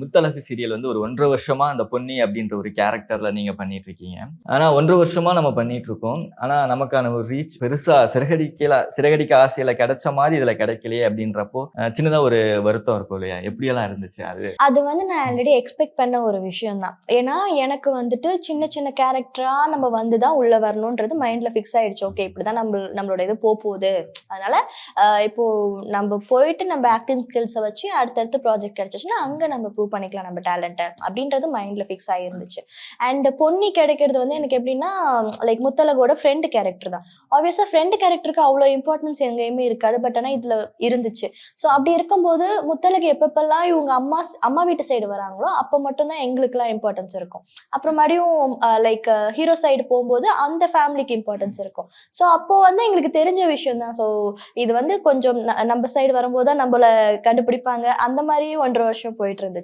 Muthazhagu serial வந்து ஒரு 1.5 வருஷமா அந்த பொன்னி அப்படின்ற ஒரு கேரக்டர்ல நீங்க பண்ணிட்டு இருக்கீங்க. ஆனா 1.5 வருஷமா நம்ம பண்ணிட்டு இருக்கோம். ஆனா நமக்கான ஒரு ரீச் பெருசா சிறகடிக்க ஆசையில கிடைச்ச மாதிரி இதுல கிடைக்கலையே அப்படின்றப்போ சின்னதா ஒரு வருத்தம் இருக்கும் இல்லையா? எப்படியெல்லாம் இருந்துச்சு அது? அது வந்து நான் ஆல்ரெடி எக்ஸ்பெக்ட் பண்ண ஒரு விஷயம் தான். ஏன்னா, எனக்கு வந்துட்டு சின்ன சின்ன கேரக்டரா நம்ம வந்து தான் உள்ள வரணுன்றது மைண்ட்ல ஃபிக்ஸ் ஆயிடுச்சு. ஓகே, இப்படிதான் நம்மளோட இது போப்போகுது. அதனால இப்போ நம்ம போயிட்டு நம்ம ஆக்டிங் ஸ்கில்ஸ வச்சு அடுத்தடுத்து ப்ராஜெக்ட் கிடைச்சுச்சுன்னா, அங்க நம்ம ப்ரூவ் பண்ணிக்கலாம் நம்ம டேலண்ட்ட. அப்படின்றது மைண்ட்ல ஃபிக்ஸ் ஆயிருந்துச்சு. அண்ட் பொன்னி கிடைக்கிறது வந்து எனக்கு எப்படின்னா, லைக் முத்தழகோட ஃப்ரெண்ட் கேரக்டர் தான். ஆப்வியஸா ஃப்ரெண்ட் கேரக்டருக்கு அவ்வளோ இம்பார்ட்டன்ஸ் எங்கேயுமே இருக்காது. பட் ஆனா இதுல இருந்துச்சு. ஸோ அப்படி இருக்கும்போது முத்தழகு எப்பப்பெல்லாம் இவங்க அம்மா வீட்டு சைடு வராங்களோ, அப்போ மட்டும் தான் எங்களுக்கெல்லாம் இம்பார்ட்டன்ஸ் இருக்கும். அப்புறம் மறுபடியும் லைக் ஹீரோ சைடு போம்போது அந்த ஃபேமிலிக்கு இம்பார்ட்டன்ஸ் இருக்கும். ஸோ அப்போ வந்து எங்களுக்கு தெரிஞ்ச விஷயம் தான். ஸோ இது வந்து கொஞ்சம் நம்ம சைடு வரும்போது தான் நம்மள கண்டுபிடிப்பாங்க. அந்த மாரி 1.5 வருஷம் போயிட்டு இருந்துச்சு.